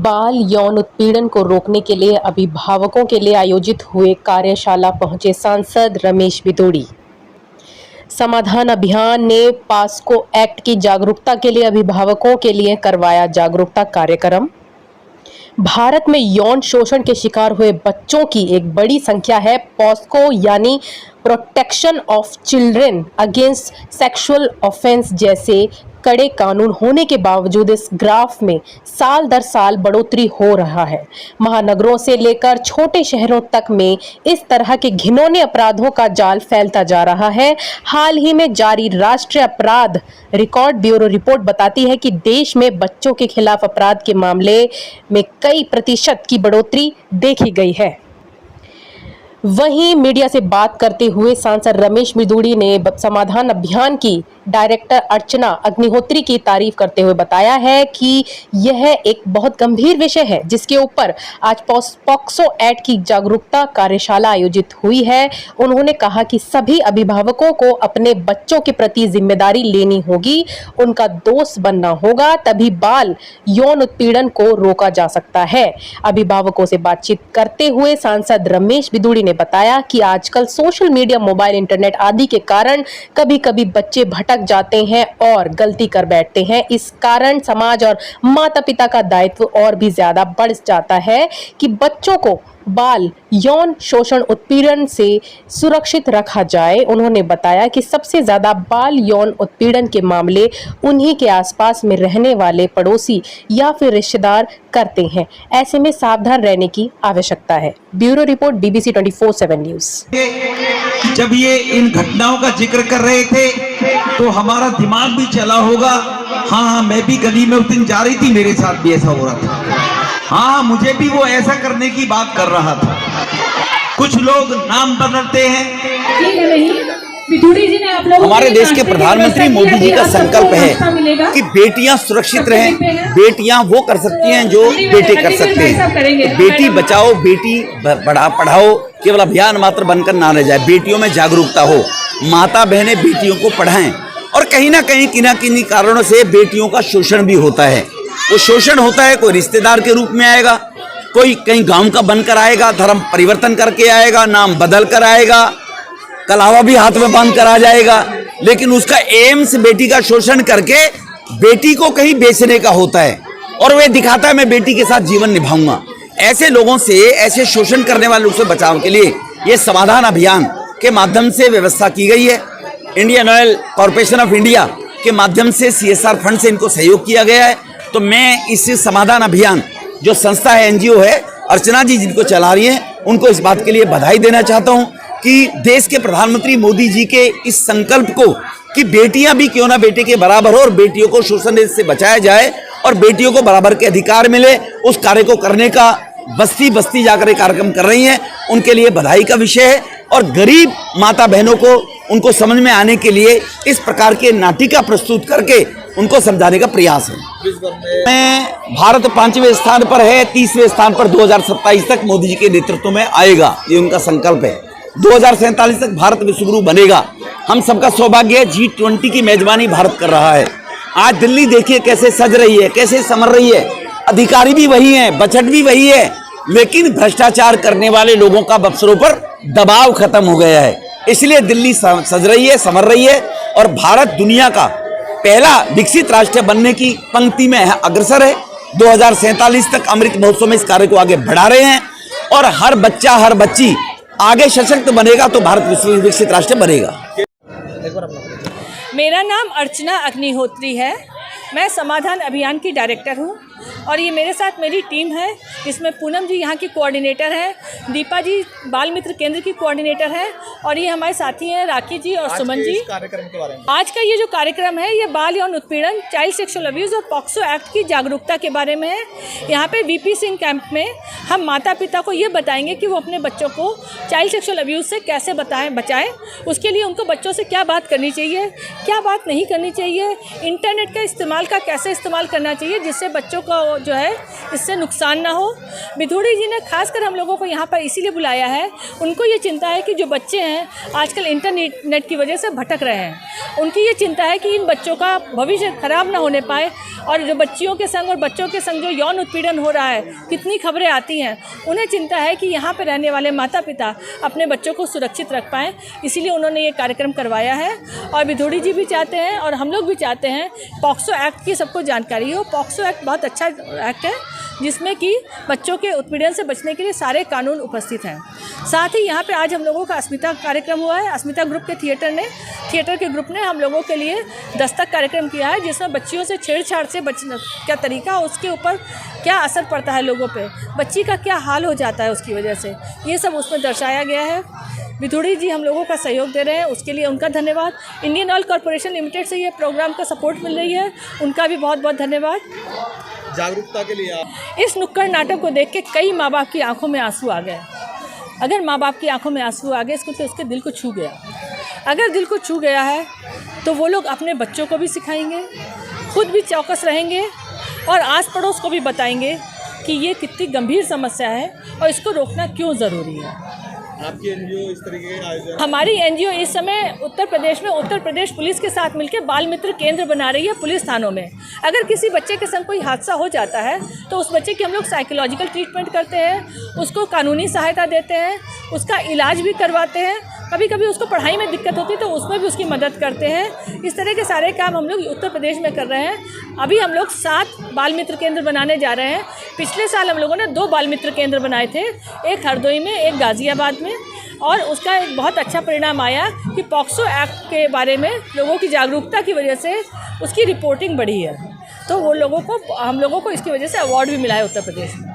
बाल यौन उत्पीड़न को रोकने के लिए अभिभावकों के लिए आयोजित हुए कार्यशाला पहुंचे सांसद रमेश बिदूड़ी। समाधान अभियान ने पास्को एक्ट की जागरूकता के लिए अभिभावकों के लिए करवाया जागरूकता कार्यक्रम। भारत में यौन शोषण के शिकार हुए बच्चों की एक बड़ी संख्या है। पॉस्को यानी protection of children against sexual offence जैसे कड़े कानून होने के बावजूद इस ग्राफ में साल दर साल बढ़ोतरी हो रहा है। महानगरों से लेकर छोटे शहरों तक में इस तरह के घिनौने अपराधों का जाल फैलता जा रहा है। हाल ही में जारी राष्ट्रीय अपराध रिकॉर्ड ब्यूरो रिपोर्ट बताती है कि देश में बच्चों के खिलाफ अपराध के मामले में कई प्रतिशत की बढ़ोतरी देखी गई है। वहीं मीडिया से बात करते हुए सांसद रमेश बिदूड़ी ने समाधान अभियान की डायरेक्टर अर्चना अग्निहोत्री की तारीफ करते हुए बताया है कि यह एक बहुत गंभीर विषय है जिसके ऊपर आज पॉक्सो एक्ट की जागरूकता कार्यशाला आयोजित हुई है। उन्होंने कहा कि सभी अभिभावकों को अपने बच्चों के प्रति जिम्मेदारी लेनी होगी, उनका दोस्त बनना होगा, तभी बाल यौन उत्पीड़न को रोका जा सकता है। अभिभावकों से बातचीत करते हुए सांसद रमेश बिदूड़ी ने बताया कि आजकल सोशल मीडिया, मोबाइल, इंटरनेट आदि के कारण कभी कभी बच्चे भटक जाते हैं और गलती कर बैठते हैं। इस कारण समाज और माता पिता का दायित्व और भी ज्यादा बढ़ जाता है कि बच्चों को बाल यौन शोषण उत्पीड़न से सुरक्षित रखा जाए। उन्होंने बताया कि सबसे ज्यादा बाल यौन उत्पीड़न के मामले उन्हीं के आसपास में रहने वाले पड़ोसी या फिर रिश्तेदार करते हैं। ऐसे में सावधान रहने की आवश्यकता है। Bureau report BBC 24/7 news. जब ये इन घटनाओं का जिक्र कर रहे थे तो हमारा दिमाग भी चला होगा। हाँ, मैं भी गली में उस दिन जा रही थी, मेरे साथ भी ऐसा हो रहा था। हाँ, मुझे भी वो ऐसा करने की बात कर रहा था। कुछ लोग नाम बदलते हैं। हमारे देश के प्रधानमंत्री मोदी जी का संकल्प है कि बेटियां सुरक्षित रहें। बेटियां वो कर सकती हैं जो बेटे कर सकते हैं। बेटी बचाओ, बेटी पढ़ाओ केवल अभियान मात्र बनकर ना रह जाए। बेटियों में जागरूकता हो, माता बहनें बेटियों को पढ़ाएं। और कहीं ना कहीं किन्हीं कारणों से बेटियों का शोषण भी होता है। वो शोषण होता है, कोई रिश्तेदार के रूप में आएगा, कोई कहीं गांव का बनकर आएगा, धर्म परिवर्तन करके आएगा, नाम बदल कर आएगा, कलावा भी हाथ में बांध कर आ जाएगा, लेकिन उसका एम्स बेटी का शोषण करके बेटी को कहीं बेचने का होता है और वह दिखाता है मैं बेटी के साथ जीवन निभाऊंगा। ऐसे लोगों से, ऐसे शोषण करने वाले लोगों से बचाव के लिए ये समाधान अभियान के माध्यम से व्यवस्था की गई है। Indian oil corporation of India के माध्यम से CSR फंड से इनको सहयोग किया गया है। तो मैं इस समाधान अभियान जो संस्था है, NGO है, अर्चना जी जिनको चला रही हैं, उनको इस बात के लिए बधाई देना चाहता हूं कि देश के प्रधानमंत्री मोदी जी के इस संकल्प को कि बेटियां भी क्यों ना बेटे के बराबर हो और बेटियों को शोषण से बचाया जाए और बेटियों को बराबर के अधिकार मिले, उस कार्य को करने का बस्ती बस्ती जाकर एक कार्यक्रम कर रही हैं। उनके लिए बधाई का विषय है और गरीब माता बहनों को उनको समझ में आने के लिए इस प्रकार के नाटिका प्रस्तुत करके उनको समझाने का प्रयास है। मैं भारत 5वें स्थान पर है, 30वें स्थान पर 2027 तक मोदी जी के नेतृत्व में आएगा, ये उनका संकल्प है। 2047 तक भारत विश्वगुरु बनेगा। हम सबका सौभाग्य है, G20 की मेजबानी भारत कर रहा है। आज दिल्ली देखिए कैसे सज रही है, कैसे समर रही है। अधिकारी भी वही हैं, बजट भी वही है, लेकिन भ्रष्टाचार करने वाले लोगों का अफसरों पर दबाव खत्म हो गया है। इसलिए दिल्ली सज रही है, समर रही है और भारत दुनिया का पहला विकसित राष्ट्र बनने की पंक्ति में अग्रसर है। 2047 तक अमृत महोत्सव में इस कार्य को आगे बढ़ा रहे हैं और हर बच्चा, हर बच्ची आगे सशक्त बनेगा तो भारत विकसित राष्ट्र बनेगा। मेरा नाम अर्चना अग्निहोत्री है। मैं समाधान अभियान की डायरेक्टर हूँ और ये मेरे साथ मेरी टीम है। इसमें पूनम जी यहाँ की कोऑर्डिनेटर है, दीपा जी बाल मित्र केंद्र की कोऑर्डिनेटर है और ये हमारे साथी हैं राखी जी और सुमन जी। कार्यक्रम के बारे में आज का ये जो कार्यक्रम है ये बाल यौन उत्पीड़न, चाइल्ड सेक्सुअल अब्यूज़ और पॉक्सो एक्ट की जागरूकता के बारे में है। यहाँ पे VP सिंह कैंप में हम माता पिता को ये बताएंगे कि वो अपने बच्चों को चाइल्ड सेक्सुअल अब्यूज़ से कैसे बचाएं। उसके लिए उनको बच्चों से क्या बात करनी चाहिए, क्या बात नहीं करनी चाहिए, इंटरनेट का इस्तेमाल का कैसे इस्तेमाल करना चाहिए जिससे बच्चों का जो है इससे नुकसान ना हो। बिदूड़ी जी ने खासकर हम लोगों को यहाँ पर इसीलिए बुलाया है, उनको ये चिंता है कि जो बच्चे हैं आजकल इंटरनेट की वजह से भटक रहे हैं। उनकी ये चिंता है कि इन बच्चों का भविष्य खराब ना होने पाए और जो बच्चियों के संग और बच्चों के संग जो यौन उत्पीड़न हो रहा है, कितनी खबरें आती हैं, उन्हें चिंता है कि यहाँ पर रहने वाले माता पिता अपने बच्चों को सुरक्षित रख पाएँ, इसीलिए उन्होंने ये कार्यक्रम करवाया है। और विधोड़ी जी भी चाहते हैं और हम लोग भी चाहते हैं पॉक्सो एक्ट की सबको जानकारी हो। पॉक्सो एक्ट बहुत अच्छा एक्ट है जिसमें कि बच्चों के उत्पीड़न से बचने के लिए सारे कानून उपस्थित हैं। साथ ही यहाँ पे आज हम लोगों का अस्मिता कार्यक्रम हुआ है। अस्मिता ग्रुप के थिएटर के ग्रुप ने हम लोगों के लिए दस्तक कार्यक्रम किया है, जिसमें बच्चियों से छेड़छाड़ से बचने क्या तरीका, उसके ऊपर क्या असर पड़ता है लोगों पे, बच्ची का क्या हाल हो जाता है उसकी वजह से, ये सब उसमें दर्शाया गया है। विधोड़ी जी हम लोगों का सहयोग दे रहे हैं, उसके लिए उनका धन्यवाद। इंडियन ऑयल कॉरपोरेशन लिमिटेड से ये प्रोग्राम का सपोर्ट मिल रही है, उनका भी बहुत बहुत धन्यवाद। जागरूकता के लिए आप इस नुक्कड़ नाटक को देख के कई माँ बाप की आंखों में आंसू आ गए। अगर माँ बाप की आंखों में आंसू आ गए, इसको तो उसके दिल को छू गया। अगर दिल को छू गया है तो वो लोग अपने बच्चों को भी सिखाएंगे, खुद भी चौकस रहेंगे और आस पड़ोस को भी बताएंगे कि ये कितनी गंभीर समस्या है और इसको रोकना क्यों ज़रूरी है। आपकी एनजीओ इस तरीके के आयोजन, हमारी एनजीओ इस समय उत्तर प्रदेश में उत्तर प्रदेश पुलिस के साथ मिलकर बाल मित्र केंद्र बना रही है पुलिस थानों में। अगर किसी बच्चे के संग कोई हादसा हो जाता है तो उस बच्चे की हम लोग साइकोलॉजिकल ट्रीटमेंट करते हैं, उसको कानूनी सहायता देते हैं, उसका इलाज भी करवाते हैं। कभी कभी उसको पढ़ाई में दिक्कत होती है तो उसमें भी उसकी मदद करते हैं। इस तरह के सारे काम हम लोग उत्तर प्रदेश में कर रहे हैं। अभी हम लोग 7 बाल मित्र केंद्र बनाने जा रहे हैं। पिछले साल हम लोगों ने 2 बाल मित्र केंद्र बनाए थे, एक हरदोई में, एक गाज़ियाबाद में, और उसका एक बहुत अच्छा परिणाम आया कि पॉक्सो एक्ट के बारे में लोगों की जागरूकता की वजह से उसकी रिपोर्टिंग बढ़ी है। तो वो लोगों को, हम लोगों को इसकी वजह से अवार्ड भी मिला है उत्तर प्रदेश में।